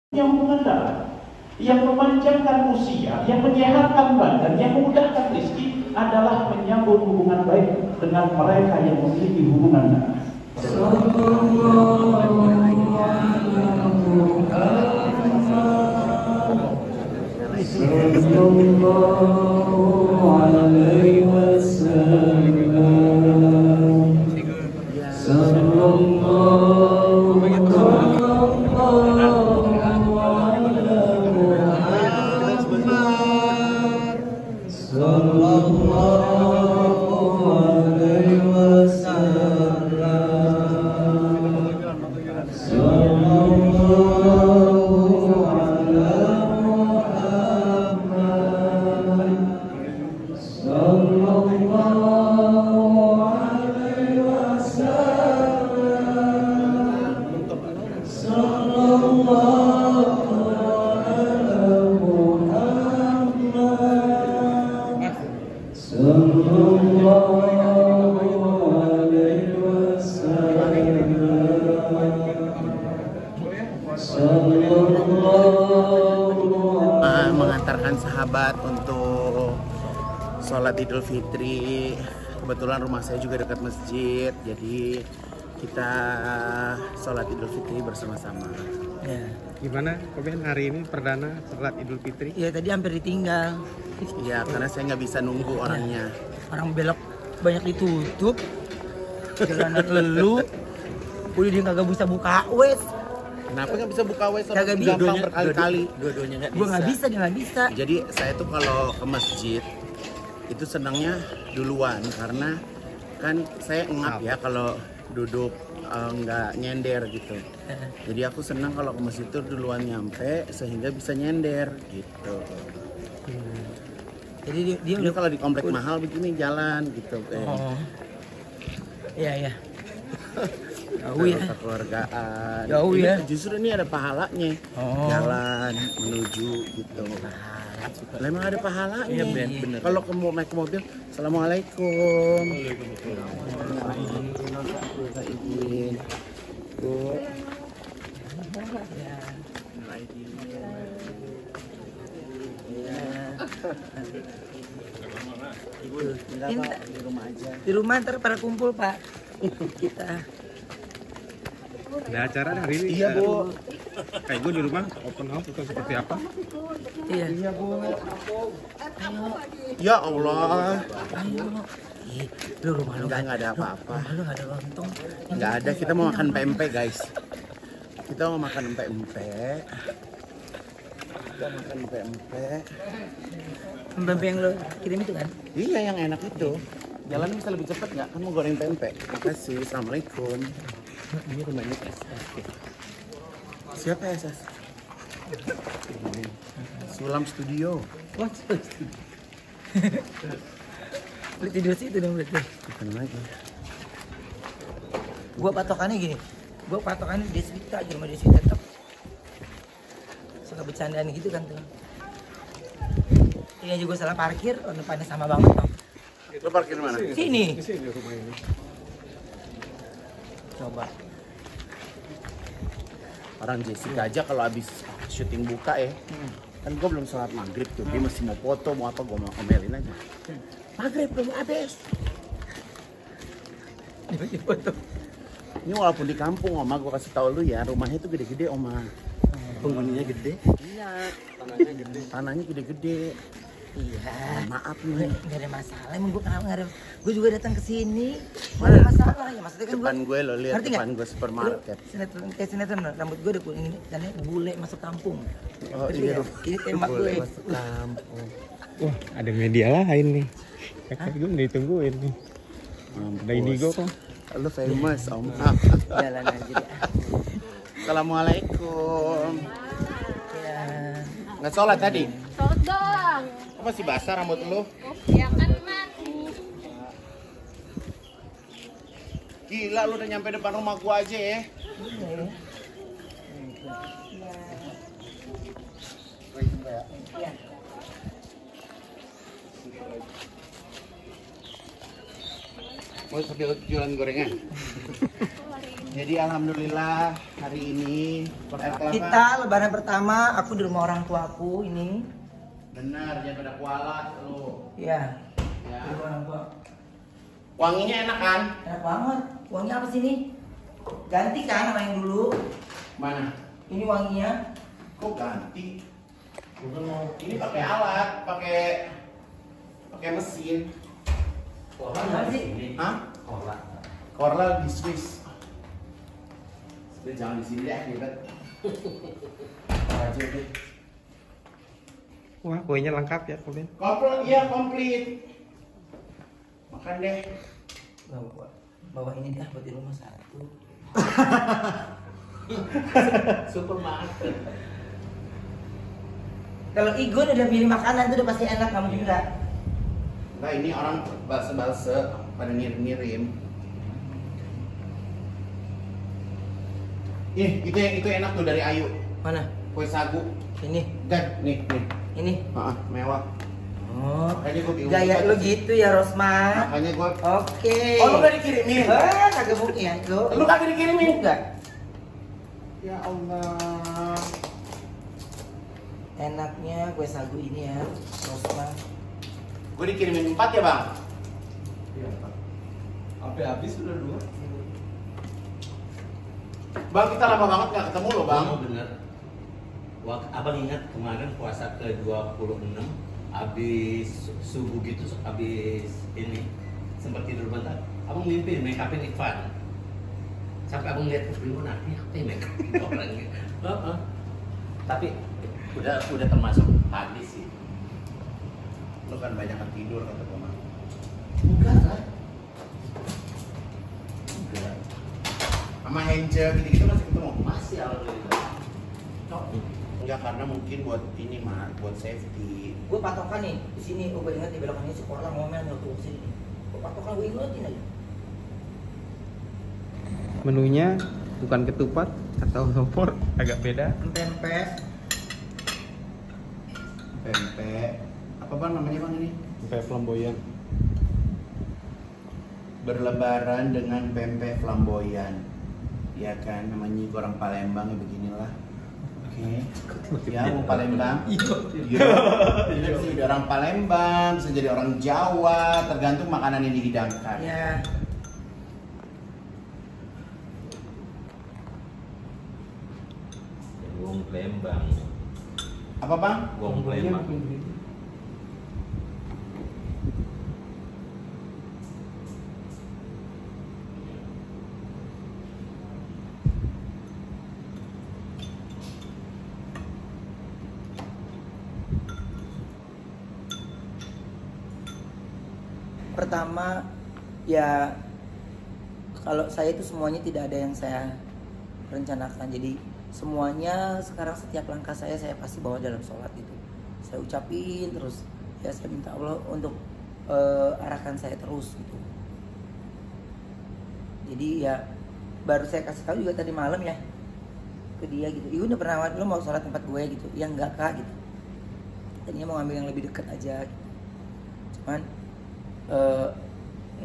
yang hubungan darah, yang memanjangkan usia, yang menyehatkan badan, yang memudahkan rezeki adalah menyambung hubungan baik dengan mereka yang memiliki hubungan darah. Mengantarkan sahabat untuk sholat Idul Fitri. Kebetulan rumah saya juga dekat masjid, jadi kita sholat Idul Fitri bersama-sama. Ya. Gimana, Koben, hari ini perdana sholat Idul Fitri? Ya tadi hampir ditinggal. Iya, karena saya nggak bisa nunggu orangnya. Orang belok banyak ditutup, jalanan lelu, udah dia kagak bisa buka wes. Kenapa nggak bisa buka wes? Kagak bisa. Gampang berkali-kali. Dua-duanya nggak bisa. Gua nggak bisa, dia nggak bisa. Jadi saya tuh kalau ke masjid itu senangnya duluan, karena kan saya engap ya kalau duduk nggak nyender gitu. Jadi aku senang kalau ke masjid itu duluan nyampe sehingga bisa nyender gitu. Jadi dia Ini kalau di komplek mahal begini jalan gitu. Oh. Iya. Jauh ya. Kekeluargaan. Jauh ya. Justru ini ada pahalanya. Oh. Jalan menuju gitu. Memang ada pahalanya. Iya, bener. Kalau kamu naik ke mobil, assalamualaikum. Bu. Ibu, enggak Pak, di rumah aja. Di rumah ntar pada kumpul Pak. Kita. Ada acara hari ini? Iya, Bu. Kayak gue di rumah, open house atau seperti apa? Iya. Bu. Ya Allah. Ayo. Lu rumah lu Enggak ada apa-apa. Rumah lu ada lontong. Enggak ada, kita mau makan pempek, guys. Kita mau makan pempek. Kita makan pempek. Pempek yang lu kirim itu kan? Iya, yang enak itu. Jalan bisa lebih cepat nggak? Kan mau goreng pempek. Makasih. Assalamualaikum. Ini rumahnya SS. Siapa SS? Sulam Studio. What? Lu tidur situ dong berarti. Bukan lagi. Gua patokannya gini. Gua patokannya Deswita, di rumah Deswita tetap. Suka bercandaan gitu kan tuh. Ini juga salah parkir, depannya sama banget Bang. Lo parkir mana? Sini. Di sini rumah ini. Coba. Orang Jessica aja kalau habis syuting buka ya. Kan gue belum sholat maghrib tuh. Dia masih mau foto, mau apa, gue mau omelin aja. Maghrib belum habis. Di foto. Ini walaupun di kampung, Oma, gue kasih tau lu ya, rumahnya tuh gede-gede, Oma. Penghuninya gede. Iya, tanahnya gede. Tanahnya gede-gede. Iya. Maaf nih. Nggak ada masalah, emang gue kenapa nggak ada. Gue juga datang ke sini. Nggak ada masalah ya, maksudnya kan Depan gue lo lihat, ngerti nggak? depan gue supermarket. Sinetron kayak sinetron, rambut gue udah kuning ini, dan bule masuk kampung. Oh Ngerti iya, nggak? Ini tembak gue. masuk kampung. Wah, ada media lain nih. Kayak gue ditungguin nih. Ada Indigo kok. Lu famous, Om. Jalan aja deh. Assalamualaikum. Ya. Nggak sholat tadi? Sholat dong. Kok masih basah rambut lu? Ya kan mati. Gila, lu udah nyampe depan rumah gua aja ya. Iya. Mau sambil jualan gorengan? Jadi alhamdulillah hari ini Kita lebaran pertama, aku di rumah orang tua aku ini. benar, jangan pada kualat lu. Iya. Ya. Di rumah orang tua. Wanginya enak kan? Enak banget. Wanginya apa sih ini? Ganti kan sama yang dulu. Mana? Ini wanginya. Kok ganti? Ini pakai alat, pakai mesin. Apa sih? Hah? Korla di Swiss. Jangan di sini deh, ribet. Aja deh. Wah, kuenya lengkap ya, Kolin. Komplit. Makan deh. Bawa ini dah buat di rumah satu. Supermarket. Kalau Igun udah pilih makanan itu udah pasti enak, kamu juga. Enggak, ini orang balse-balse pada ngirim-ngirim. Itu enak tuh dari Ayu. Mana? Kue sagu. Ini. Dan nih. Ini. Mewah. Oh. Makanya gue bingung. Gaya lu gitu ya, Rosma. Makanya gue. Oke. Oh, lu gak dikirimin? Kagak mungkin ya, Lu kagak dikirimin? Enggak. Ya Allah. Enaknya kue sagu ini ya, Rosma. Gue dikirimin 4 ya, Bang? Iya, Pak. Sampai habis sudah 2. Bang, kita lama banget gak ketemu loh, Bang. Oh, bener. Abang ingat kemarin puasa ke-26 habis subuh gitu, habis ini sempat tidur bentar. Abang mimpi make upin Ivan. Sampai abang lihat ke Primun, apa yang make upin orangnya. Tapi udah termasuk tadi sih. Lu kan banyak tidur kata gue, Bang. Enggak lah. Sama Angel gitu-gitu masih ketemu? Masih alhamdulillah. Enggak, karena mungkin buat ini mah, buat safety. Gue patokan nih di sini, gue ingat di belokan ini si Korla ngomel nih waktu sini. Gue patokan, gue ingetin aja. Menunya bukan ketupat atau opor, agak beda. Pempek. Pempek. Apa Bang namanya Bang ini? Pempek flamboyan. Berlebaran dengan pempek flamboyan. Ya kan, namanya orang Palembang ya beginilah. Oke. Ya, mau Palembang. Iya. Bisa jadi orang Palembang, bisa jadi orang Jawa, tergantung makanan yang dihidangkan. Ya. Wong Palembang. Apa Bang? Wong Palembang. Pertama ya, kalau saya itu semuanya tidak ada yang saya rencanakan. Jadi semuanya sekarang setiap langkah saya pasti bawa dalam sholat itu. Saya ucapin terus, ya saya minta Allah untuk arahkan saya terus gitu. Jadi ya baru saya kasih tahu juga tadi malam ya ke dia gitu. Ibu udah pernah lu mau sholat tempat gue gitu? Ya enggak Kak gitu. Tadinya mau ngambil yang lebih dekat aja gitu. Cuman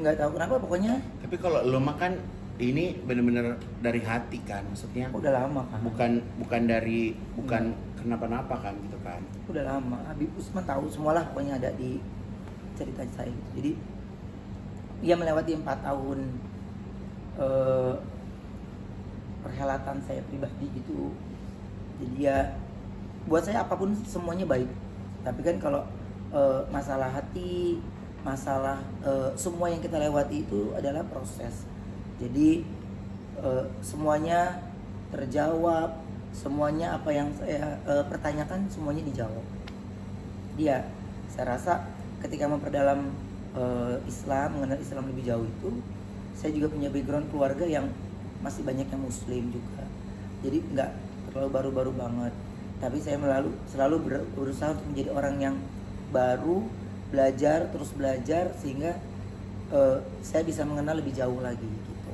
nggak tahu kenapa pokoknya. Tapi kalau lo makan ini bener-bener dari hati kan, maksudnya Udah lama kan. bukan kenapa-napa kan gitu kan. Udah lama. Habib Usman tahu semualah pokoknya ada di cerita saya gitu. Jadi dia melewati 4 tahun perhelatan saya pribadi gitu. Jadi ya buat saya apapun semuanya baik. Tapi kan kalau masalah hati, masalah semua yang kita lewati itu adalah proses. Jadi semuanya terjawab, semuanya apa yang saya pertanyakan semuanya dijawab. Dia, saya rasa ketika memperdalam Islam, mengenal Islam lebih jauh itu, saya juga punya background keluarga yang masih banyak yang Muslim juga. Jadi nggak terlalu baru-baru banget. Tapi saya selalu berusaha untuk menjadi orang yang baru, belajar sehingga saya bisa mengenal lebih jauh lagi gitu.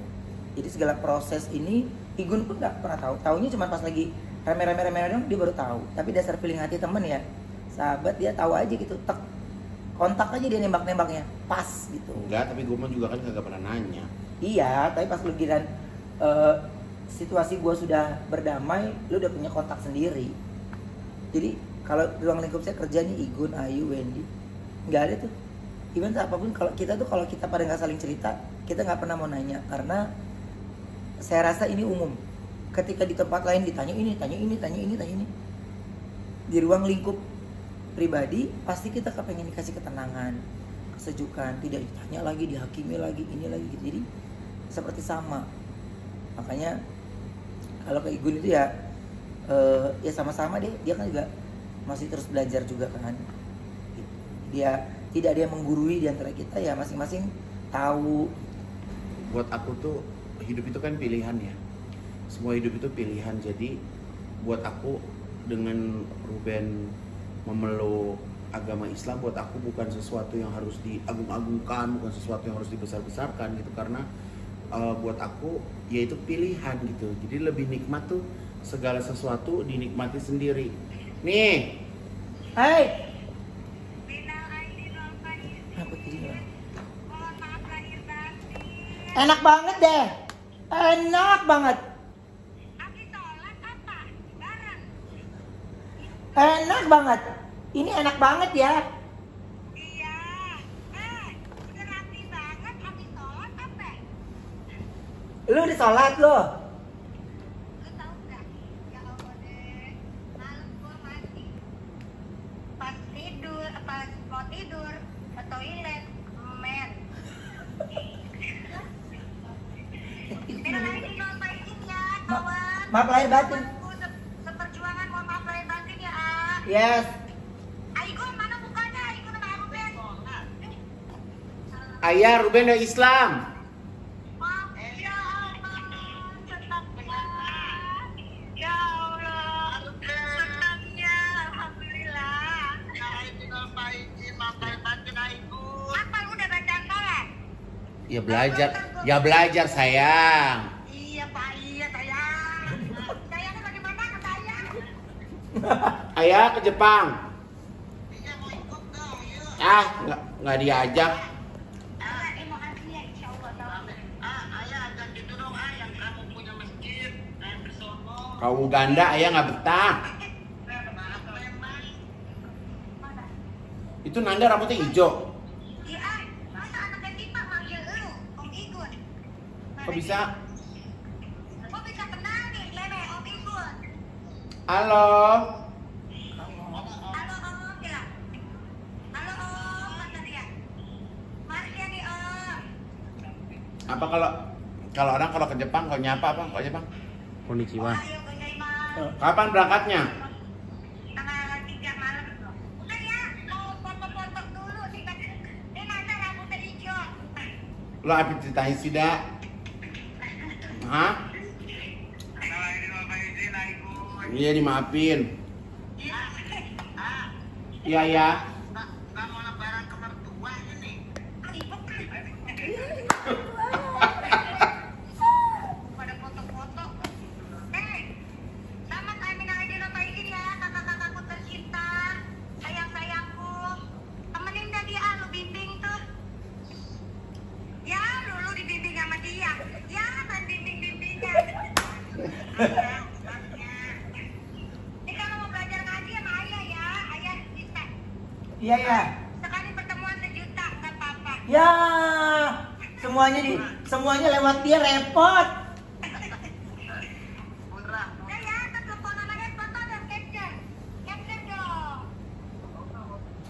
Jadi segala proses ini Igun pun nggak pernah tahu. Taunya cuma pas lagi rame-rame dong dia baru tahu. Tapi dasar feeling hati temen ya, sahabat dia tahu aja gitu. Tek, kontak aja dia nembaknya pas gitu. Enggak, tapi gue mah juga kan kagak pernah nanya. Iya, tapi pas lu giliran situasi gue sudah berdamai, lu udah punya kontak sendiri. Jadi kalau ruang lingkup saya kerja nih Igun, Ayu, Wendy, nggak ada tuh. Even apapun kalau kita pada nggak saling cerita, kita nggak pernah mau nanya karena saya rasa ini umum. Ketika di tempat lain ditanya ini, tanya ini, tanya ini, tanya ini. Di ruang lingkup pribadi pasti kita kepengen dikasih ketenangan, kesejukan, tidak ditanya lagi, dihakimi lagi, ini lagi gitu. Jadi seperti sama. Makanya kalau ke Igun itu ya sama-sama deh, dia kan juga masih terus belajar juga kan. Dia tidak ada yang menggurui di antara kita, ya masing-masing tahu. Buat aku tuh hidup itu kan pilihan ya. Semua hidup itu pilihan. Jadi buat aku dengan Ruben memeluk agama Islam, buat aku bukan sesuatu yang harus diagung-agungkan, bukan sesuatu yang harus dibesar-besarkan gitu. Karena buat aku ya itu pilihan gitu. Jadi lebih nikmat tuh segala sesuatu dinikmati sendiri. Nih. Hai. Enak banget deh. Enak banget. Enak banget. Ini enak banget ya. Iya. Udah rapi banget habis sholat apa? Lu udah sholat lo? Lu tahu nggak? Ya Allah deh. Malam gua mati. Pas tidur, pas mau tidur ke toilet, men. Minal aidin wal faizin ya, kawan. Maaf lahir batin. Seperjuangan, mohon maaf lahir batin ya, A. Yes. Aigun, mana mukanya? Aigun sama Ruben. Ayah, Ruben udah Islam. Maaf, ya Allah. Senangnya. Ya Allah. Senangnya, alhamdulillah. Apa lu udah bacaan sholat? Ya belajar sayang. Iya Pak, iya sayang. Sayangnya bagaimana ke sayang? Ayah ke Jepang. Ah, nggak diajak. Terima kasih ya, insya Allah. Kau Uganda, ayah nggak betah. Itu Nanda rambutnya hijau. Iya, masa anak ketipa manggil lu, Om Igun. Kok bisa? Kok bisa kenal nih, Lele, Om Igun? Halo. Halo Om, bilang. Halo Om, kata dia. Mari ya nih Om. Apa kalau orang ke Jepang kalau nyapa apa? Kalau Jepang? Konnichiwa. Ayo gozaimasu. Kapan berangkatnya? Tanggal 3 malam. Udah ya, mau foto-foto dulu nih. Ini Nanda rambutnya hijau. Lo apa ceritain sih, Da? Hah? Iya, dimaafin. Iya, ya. Pada foto-foto. Selamat Aminah Aidin Wal Faizin ya, kakak-kakakku tercinta, sayang-sayangku. Temenin dah dia, lu bimbing tuh. Ya, lu dibimbing sama dia. Ya, kan bimbing-bimbingnya. Ini kalau mau belajar ngaji sama ayah ya, ayah bisa. Iya ya. Sekali pertemuan sejuta, nggak apa-apa. Ya. Semuanya lewat dia repot. Udah ya, teleponan aja, foto dan capture. Capture dong.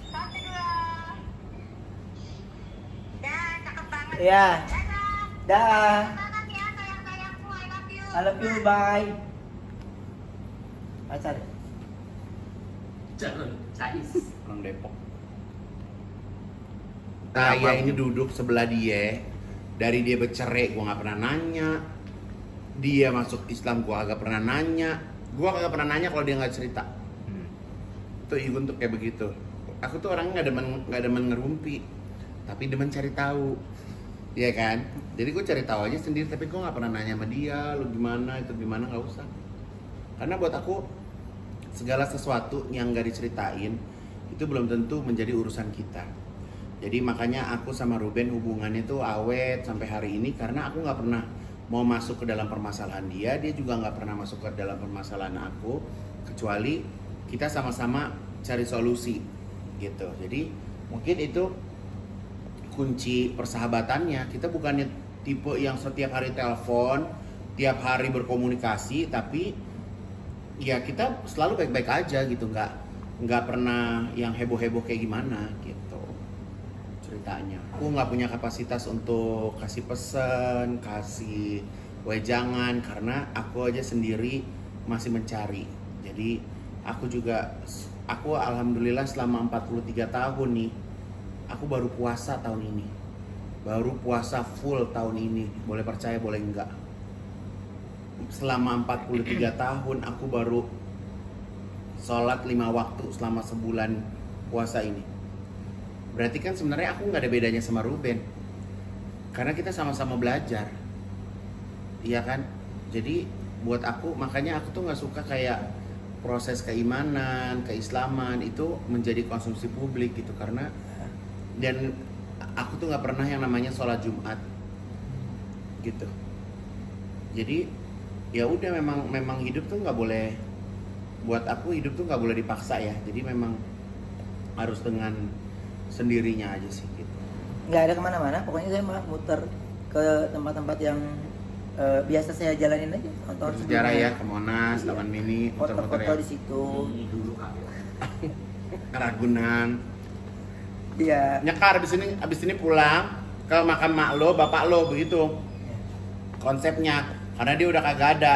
1, 2. Dah, cakep banget. Iya. Dadah. Dah. Semangat ya, sayang-sayangku. I love you. I love you, bye. Pacar. Jangan cais. Orang Depok. Saya ini duduk sebelah dia. Dari dia bercerai, gua nggak pernah nanya. Dia masuk Islam, gua agak pernah nanya. Gua kagak pernah nanya kalau dia nggak cerita. Tuh Igun tuh kayak begitu. Aku tuh orangnya nggak demen ngerumpi, tapi demen cari tahu. Iya kan? Jadi gue cari tahu aja sendiri, tapi gue nggak pernah nanya sama dia, lu gimana, itu gimana, nggak usah. Karena buat aku segala sesuatu yang nggak diceritain itu belum tentu menjadi urusan kita. Jadi makanya aku sama Ruben hubungannya tuh awet sampai hari ini karena aku nggak pernah mau masuk ke dalam permasalahan dia juga nggak pernah masuk ke dalam permasalahan aku, kecuali kita sama-sama cari solusi gitu. Jadi mungkin itu kunci persahabatannya. Kita bukannya tipe yang setiap hari telepon, tiap hari berkomunikasi, tapi ya kita selalu baik-baik aja gitu, nggak pernah yang heboh-heboh kayak gimana gitu ceritanya. Aku nggak punya kapasitas untuk kasih pesan, kasih wejangan, karena aku aja sendiri masih mencari. Jadi aku alhamdulillah selama 43 tahun nih, aku baru puasa tahun ini, baru puasa full tahun ini, boleh percaya boleh enggak. Selama 43 tahun aku baru sholat 5 waktu selama sebulan puasa ini. Berarti kan sebenarnya aku nggak ada bedanya sama Ruben, karena kita sama-sama belajar, iya kan? Jadi buat aku, makanya aku tuh nggak suka kayak proses keimanan, keislaman itu menjadi konsumsi publik gitu, karena dan aku tuh nggak pernah yang namanya sholat Jumat gitu. Jadi ya udah, memang hidup tuh nggak boleh, buat aku hidup tuh nggak boleh dipaksa ya. Jadi memang harus dengan sendirinya aja sih gitu. Nggak ada kemana-mana, pokoknya saya mah muter ke tempat-tempat yang biasa saya jalanin aja, tonton sejarah ya, ke Monas, Taman Mini, foto-foto ya. di situ. Dulu Ragunan. Iya. Nyekar abis ini pulang ke makam mak lo, bapak lo, begitu konsepnya, karena dia udah kagak ada.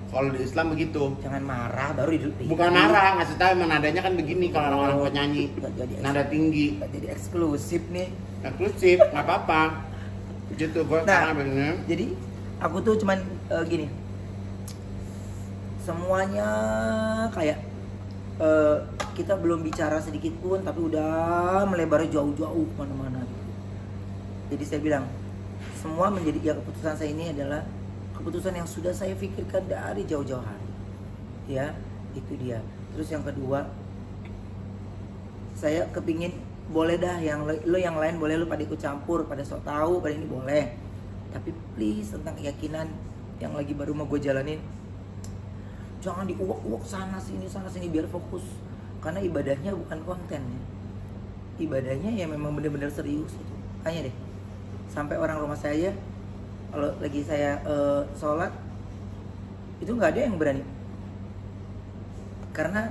Kalau di Islam begitu. Jangan marah baru hidup. Bukan marah, ngasih tahu emang nadanya kan begini kalau orang-orang penyanyi. Nada tinggi. Jadi eksklusif nih. Eksklusif, nggak apa-apa. Gitu gue Nah, begini. jadi aku tuh cuman gini. Semuanya kayak kita belum bicara sedikit pun, tapi udah melebar jauh-jauh kemana-mana. Jadi saya bilang, semua menjadi, ya keputusan saya ini adalah keputusan yang sudah saya pikirkan dari jauh-jauh hari. Ya, itu dia. Terus yang kedua, saya kepingin, boleh dah yang lain boleh lu pada ikut campur, pada sok tahu, pada ini boleh. Tapi please tentang keyakinan yang lagi baru mau gue jalanin, jangan diuak-uak sana sini biar fokus. Karena ibadahnya bukan konten ya. Ibadahnya ya memang benar-benar serius gitu. Tanya deh, sampai orang rumah saya kalau lagi saya sholat itu nggak ada yang berani. Karena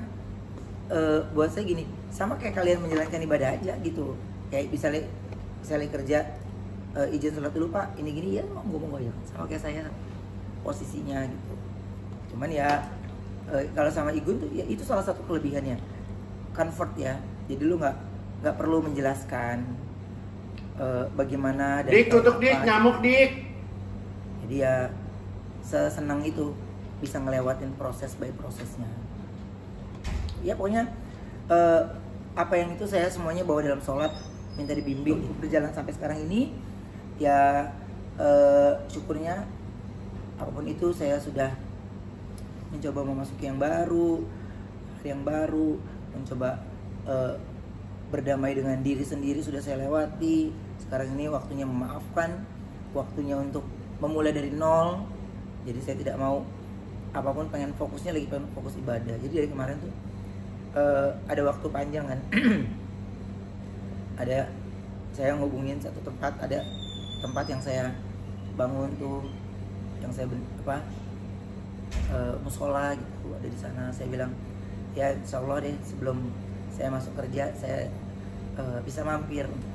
buat saya gini, sama kayak kalian menjalankan ibadah aja gitu. Kayak misalnya kerja, izin sholat dulu pak, ini gini ya, monggo ya. Sama kayak saya posisinya gitu. Cuman ya kalau sama Igun tuh ya itu salah satu kelebihannya, comfort ya. Jadi lu nggak perlu menjelaskan bagaimana dan Dik, tutup dik, nyamuk dik. Jadi ya sesenang itu bisa ngelewatin proses by prosesnya. Ya pokoknya apa yang itu saya semuanya bawa dalam sholat, minta dibimbing, berjalan sampai sekarang ini. Ya syukurnya apapun itu saya sudah mencoba memasuki yang baru, hari yang baru, mencoba berdamai dengan diri sendiri sudah saya lewati. Sekarang ini waktunya memaafkan, waktunya untuk memulai dari nol. Jadi saya tidak mau apapun, pengen fokusnya lagi pengen fokus ibadah. Jadi dari kemarin tuh ada waktu panjang kan. Ada saya ngubungin satu tempat, ada tempat yang saya bangun tuh, yang saya musola gitu, ada di sana. Saya bilang ya insya Allah deh sebelum saya masuk kerja saya bisa mampir untuk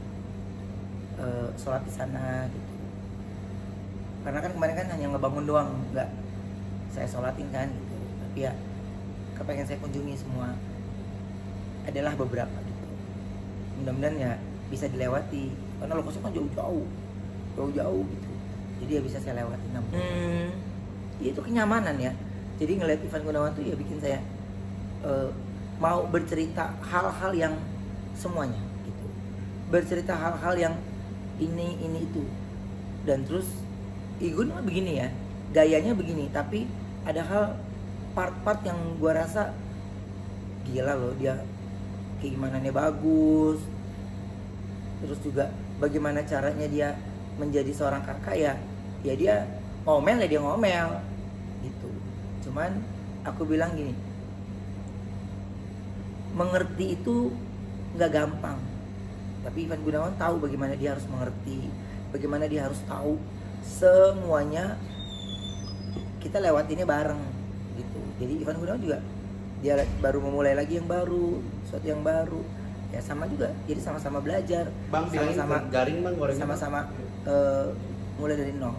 sholat di sana gitu. Karena kan kemarin kan hanya ngebangun doang, nggak saya sholatin kan gitu. Tapi ya kepengen saya kunjungi semua, adalah beberapa gitu. Mudah-mudahan ya bisa dilewati, karena lokasinya kan jauh-jauh gitu. Jadi ya bisa saya lewati. Ya itu kenyamanan ya. Jadi ngeliat Ivan Gunawan tuh ya bikin saya mau bercerita hal-hal yang semuanya gitu. Bercerita hal-hal yang ini itu. Dan terus Igun mah begini ya, gayanya begini, tapi ada hal part-part yang gua rasa gila loh, dia keimanannya bagus. Terus juga bagaimana caranya dia menjadi seorang kakak ya dia ngomel ya dia ngomel gitu. Cuman aku bilang gini, mengerti itu nggak gampang, tapi Ivan Gunawan tahu bagaimana dia harus mengerti, bagaimana dia harus tahu semuanya. Kita lewat ini bareng gitu. Jadi Ivan Gunawan juga dia baru memulai lagi yang baru, sesuatu yang baru ya, sama juga. Jadi sama-sama belajar, Bang, sama-sama garing bang, gorengnya. sama-sama mulai dari nol.